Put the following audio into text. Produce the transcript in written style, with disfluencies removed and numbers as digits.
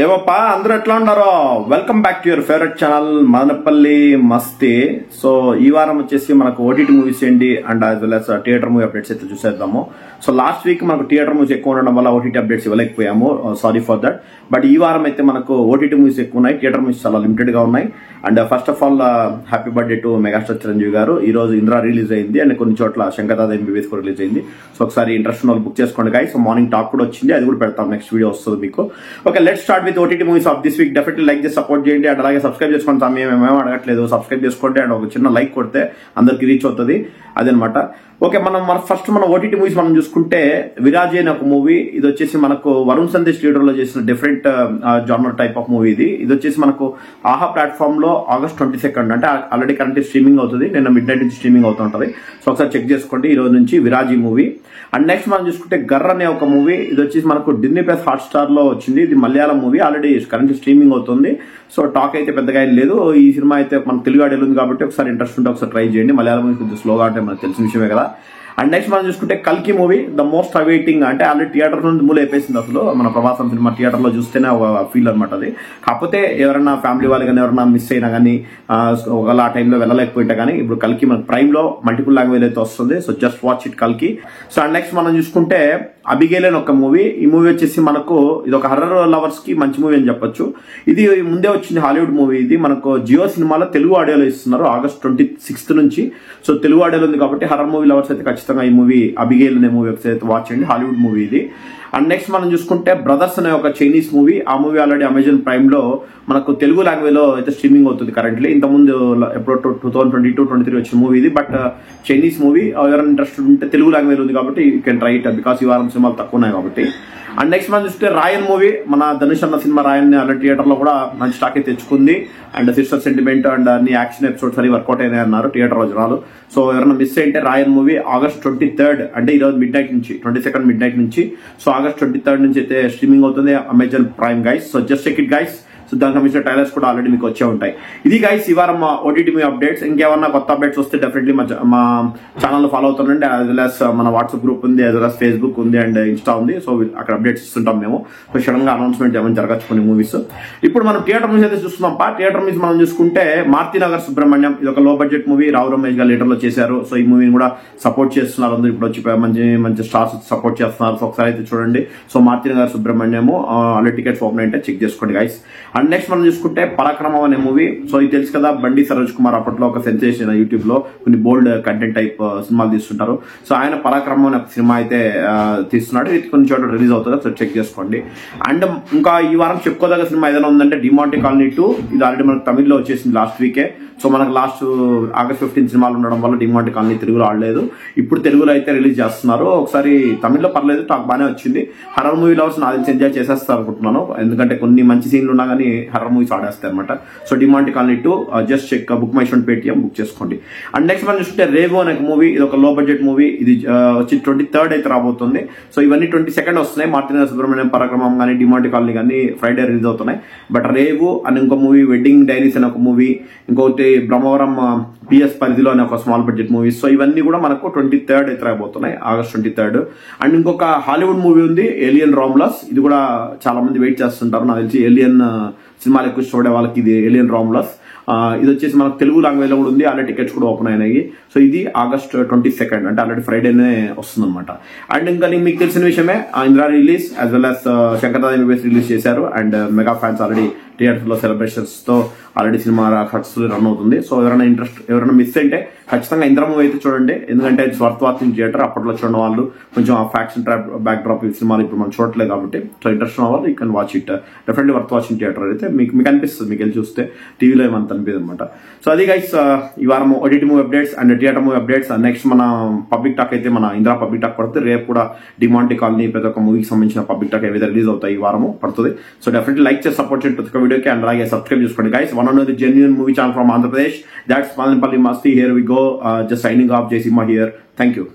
ఏవప్పా అందరూ ఎట్లా ఉన్నారో welcome back to your favourite channel Madanapalle Masti. So ఈ వారం వచ్చేసి మనకు ఓటీటీ మూవీస్ ఏంటి and as well as theatre movie updates అయితే చూసేద్దాము. సో లాస్ట్ వీక్ మనకు థియేటర్ మూవీస్ ఎక్కువ ఉండడం వల్ల ఓటీటీ అప్డేట్స్ ఇవ్వలేకపోయాము, సారీ ఫర్ దట్. బట్ ఈ వారం అయితే మనకు ఓటీటీ మూవీస్ ఎక్కువ ఉన్నాయి, థియేటర్ మూవీస్ చాలా లిమిటెడ్ గా ఉన్నాయి. And first of all happy birthday to megastar Chiranjeevi గారు. ఈ రోజు ఇంద్రా రిలీజ్ అయింది అండ్ కొన్ని చోట్ల శంకర్దాద ఎంబీబీఎస్ కూడా రిలీజ్ అయింది. సో ఒకసారి ఇంట్రెస్ట్ ఉన్న వాళ్ళు బుక్ చేసుకోండి గాయస్. సో మార్నింగ్ టాక్ కూడా వచ్చింది, అది కూడా పెడతాం, నెక్స్ట్ వీడియో వస్తుంది మీకు. Okay, let's start with OTT movies of this week. Definitely like చేసి సపోర్ట్ చేయండి అండ్ అలాగే సబ్స్క్రైబ్ చేసుకోండి. మేమేమో అడగట్లేదు, సబ్స్క్రైబ్ చేసుకోండి అండ్ ఒక చిన్న లైక్ కొడితే అందరికి రీచ్ అవుతుంది, అదనమాట. ఓకే, ఫస్ట్ మన ఓటీటీ మూవీస్ మనం చూసుకుంటే విరాజీ అనే ఒక మూవీ. ఇది వచ్చేసి మనకు వరుణ్ సందేశ్ థియేటర్ లో చేసిన different genre type of movie. ఇది వచ్చేసి మనకు ఆహా ప్లాట్ఫామ్ లో August 22 అంటే ఆల్రెడీ కరెంట్ స్ట్రీమింగ్ అవుతుంది, నిన్న మిడ్ నైట్ నుంచి స్ట్రీమింగ్ అవుతుంటది. సో ఒకసారి చెక్ చేసుకోండి ఈ రోజు నుంచి విరాజీ మూవీ. అండ్ నెక్స్ట్ మనం చూసుకుంటే గర్ర అనే ఒక మూవీ. ఇది వచ్చేసి మనకు డిస్నీ ప్లస్ హాట్ స్టార్ లో వచ్చింది. ఇది Malayalam movie, already current streaming అవుతుంది. సో టాక్ అయితే పెద్దగా ఏం లేదు. ఈ సినిమా అయితే మన తెలుగు ఆడియో ఉంది కాబట్టి ఒకసారి ఇంట్రెస్ట్ ఉంటే ఒకసారి ట్రై చేయండి. మలయాళం మూవీ కొంచెం స్లోగా అంటే మనకు తెలిసిన విషయమే కదా. అండ్ నెక్స్ట్ మనం చూసుకుంటే కల్కి మూవీ, ద మోస్ట్ అవైటింగ్. అంటే ఆల్రెడీ థియేటర్ నుండి మూల అయిపోయింది. అసలు మన ప్రభాసం సినిమా థియేటర్ లో చూస్తేనే ఒక ఫీల్ అనమాట అది. కాకపోతే ఎవరైనా ఫ్యామిలీ వాళ్ళు కానీ ఎవరైనా మిస్ అయినా కానీ ఒకవేళ ఆ టైంలో వెళ్ళలేకపోయింటే కానీ ఇప్పుడు కల్కి మన ప్రైమ్ లో మల్టిపుల్ లాంగ్వేజ్ అయితే వస్తుంది. సో జస్ట్ వాచ్ ఇట్ కల్కి. సో అండ్ నెక్స్ట్ మనం చూసుకుంటే అబిగేల్ అని ఒక మూవీ. ఈ మూవీ వచ్చేసి మనకు ఇది ఒక హర్రర్ లవర్స్ కి మంచి మూవీ అని చెప్పొచ్చు. ఇది ముందే వచ్చింది హాలీవుడ్ మూవీ. ఇది మనకు జియో సినిమాలో తెలుగు ఆడియోలో ఇస్తున్నారు August 26 నుంచి. సో తెలుగు ఆడియోలో ఉంది కాబట్టి హర్రర్ మూవీ లవర్స్ అయితే ఖచ్చితంగా ఈ మూవీ అబిగేల్ అనే మూవీ ఒకసారి వాచ్ చేయండి, హాలీవుడ్ మూవీ ఇది. అండ్ నెక్స్ట్ మనం చూసుకుంటే బ్రదర్స్ అనే ఒక చైనీస్ మూవీ. ఆ మూవీ ఆల్రెడీ అమెజాన్ ప్రైమ్ లో మనకు తెలుగు లాంగ్వేజ్ లో అయితే స్ట్రీమింగ్ అవుతుంది కరెంట్లీ. ఇంతకుముందు ఎప్పుడో 2022-23 వచ్చిన మూవీ ఇది. బట్ చైనీస్ మూవీ, ఎవరైనా ఇంట్రెస్ట్ ఉంటే తెలుగు లాంగ్వేజ్ ఉంది కాబట్టి you can try it, because ఈ వారం సినిమాలు తక్కువ ఉన్నాయి కాబట్టి. అండ్ నెక్స్ట్ మనం చూస్తే రాయన్ మూవీ. మన ధనుష్ అన్న సినిమా రాయన్ ఆల్రెడీ థియేటర్ లో కూడా మంచి స్టాక్ అయితే తెచ్చుకుంది. అండ్ సిస్టర్ సెంటిమెంట్ అండ్ అన్ని యాక్షన్ ఎపిసోడ్స్ అన్ని వర్కౌట్ అయినాయి అన్నారు థియేటర్ లో జనాలు. సో ఎవరైనా మిస్ అయితే రాయన్ మూవీ August 23 అంటే ఈ రోజు మిడ్ నైట్ నుంచి 22 మిడ్ నైట్ నుంచి. సో August 23 నుంచి అయితే స్ట్రీమింగ్ అవుతుంది Amazon Prime guys. So just check it guys. So దానికి సంబంధించిన ట్రైలర్స్ కూడా ఆల్రెడీ మీకు వచ్చే ఉంటాయి. ఇది గైస్ ఈ వారం మా ఓటీటీ మూవీ అప్డేట్స్. ఇంకేమన్నా కొత్త అప్డేట్స్ వస్తే డెఫినెట్లీ మా ఛానల్ ఫాలో అవుతుండండి. యాజ్ వెల్ as మన వాట్సాప్ గ్రూప్ ఉంది, యాజ్ వెల్ as ఫేస్బుక్ ఉంది అండ్ ఇన్స్టా ఉంది. సో అక్కడ అప్డేట్స్ ఇస్తుంటాం మేము. సో సడన్ గా అనౌన్స్మెంట్ ఏమైనా జరగచ్చు కొన్ని మూవీస్. ఇప్పుడు మనం థియేటర్ మూవీస్ అయితే చూస్తున్నాం. థియేటర్ మూవీస్ మనం చూసుకుంటే మారుతినగర్ సుబ్రహ్మణ్యం, ఇది ఒక లో బడ్జెట్ మూవీ. రావు రమేష్ గారు లీడర్ లో చేశారు. సో ఈ మూవీని కూడా సపోర్ట్ చేస్తున్నారు అందరూ. ఇప్పుడు వచ్చి మంచి మంచి స్టార్స్ సపోర్ట్ చేస్తున్నారు. సో ఒకసారి అయితే చూడండి. So Maruthi Nagar సుబ్రహ్మణ్యము already tickets open అయితే చెక్ చేసుకోండి గైస్. అండ్ నెక్స్ట్ మనం చూసుకుంటే పరాక్రమం అనే మూవీ. సో ఇది తెలుసు కదా, బండి సరోజ్ కుమార్ అప్పట్లో ఒక సెన్సేషన్ యూట్యూబ్ లో కొన్ని బోల్డ్ కంటెంట్ టైప్ సినిమాలు తీస్తుంటారు. సో ఆయన పరాక్రమం అనే సినిమా అయితే తీస్తున్నాడు. ఇది కొన్ని చోట్ల రిలీజ్ అవుతుంది, సో చెక్ చేసుకోండి. అండ్ ఇంకా ఈ వారం చెప్పుకోదగ్గ సినిమా ఏదైనా ఉందంటే డిమాంటి కాలనీ 2. ఇది ఆల్రెడీ మనకు తమిళ్లో వచ్చేసింది లాస్ట్ వీకే. సో మనకు లాస్ట్ August 15 సినిమాలు ఉండడం వల్ల డిమాంటి కాలనీ తెలుగులో ఆడలేదు. ఇప్పుడు తెలుగులో అయితే రిలీజ్ చేస్తున్నారు. ఒకసారి తమిళ్లో పర్లేదు, టాక్ బాగానే వచ్చింది. హర్రర్ మూవీ లవర్స్ నాకు తెలిసి ఎంజాయ్ చేసేస్తారు అనుకుంటున్నాను, ఎందుకంటే కొన్ని మంచి సీన్లు ఉన్నా కానీ హర్రర్ మూవీస్ ఆడేస్తాయి అనమాట. So Demonte colony 2 just cheque book my show Paytm book చేసుకోండి. అండ్ నెక్స్ట్ మనం చూసుకుంటే రేవో అనే మూవీ. ఇది ఒక లో బడ్జెట్ మూవీ. ఇది వచ్చి 23 అయితే రాబోతుంది. సో ఇవన్నీ 22 వస్తున్నాయి. మారుతినగర్ సుబ్రహ్మణ్యం, పరాక్రమం కానీ డిమాంటి కాలనీ కానీ ఫ్రైడే రిలీజ్ అవుతున్నాయి. బట్ రేవో అని ఇంకో మూవీ, వెడ్డింగ్ డైరీస్ అనే ఒక మూవీ, ఇంకోటి బ్రహ్మవరం పిఎస్ పరిధిలో అనే ఒక స్మాల్ బడ్జెట్ మూవీస్. సో ఇవన్నీ కూడా మనకు 23 అయితే రాబోతున్నాయి, August 23. అండ్ ఇంకొక హాలీవుడ్ మూవీ ఉంది, ఏలియన్ రామ్లస్. ఇది కూడా చాలా మంది వెయిట్ చేస్తుంటారు. నాకు తెలిసి ఏలియన్ సినిమాలు ఎక్కువ చూడే వాళ్ళకి ఇది ఏలియన్ రామ్లస్. ఇది వచ్చేసి మనకు తెలుగు లాంగ్వేజ్ లో కూడా ఉంది, ఆల్రెడీ టికెట్స్ కూడా ఓపెన్ అయినాయి. సో ఇది August 22 అంటే ఆల్రెడీ ఫ్రైడేనే వస్తుంది అనమాట. అండ్ ఇంకా మీకు తెలిసిన విషయమే, Indra release as well as Shankar Dada MBBS release చేశారు. And mega fans already theatre లో సెలబ్రేషన్స్ తో ఆల్రెడీ సినిమా సక్సెస్ఫుల్ రన్ అవుతుంది. సో ఎవరైనా మిస్ అయితే ఖచ్చితంగా ఇంద్ర మూవీ అయితే చూడండి, ఎందుకంటే ఇట్స్ వర్త్ వాచింగ్ థియేటర్. అప్పట్లో చూడడం వాళ్ళు కొంచెం ఆ ఫ్యాక్షన్ ట్రాప్ బ్యాక్ డ్రాప్ ఈ సినిమాలు ఇప్పుడు మనం చూడట్లేదు కాబట్టి, సో ఇంట్రెస్ట్ ఉన్న వాళ్ళు you can watch it. Definitely worth watching theatre అయితే మీకు అనిపిస్తుంది, మీకు వెళ్ళి చూస్తే టీవీలో ఏమంత అనిపిస్తుంది అనమాట. సో అది గైస్ ఈ వారం OTT movie updates and theatre movie updates. Next మన పబ్లిక్ టాక్ అయితే మన ఇంద్రా పబ్లిక్ టాక్ పడుతుంది. రేపు కూడా డిమాంటి కాలనీ ప్రతి ఒక్క మూవీకి సంబంధించిన పబ్లిక్ టాక్ ఏదైతే రిలీజ్ అవుతాయి ఈ వారము పడుతుంది. సో డెఫినెట్లీ లైక్ చేసి సపోర్ట్ చేయండి ప్రతి ఒక్క వీడియోకి. అండ్ అలాగే సబ్స్క్రైబ్ చేసుకోండి guys. One and only genuine movie channel from Andhra Pradesh. That's Madanpalli Masti. Here we go. Just signing off. Jai Sima here. Thank you.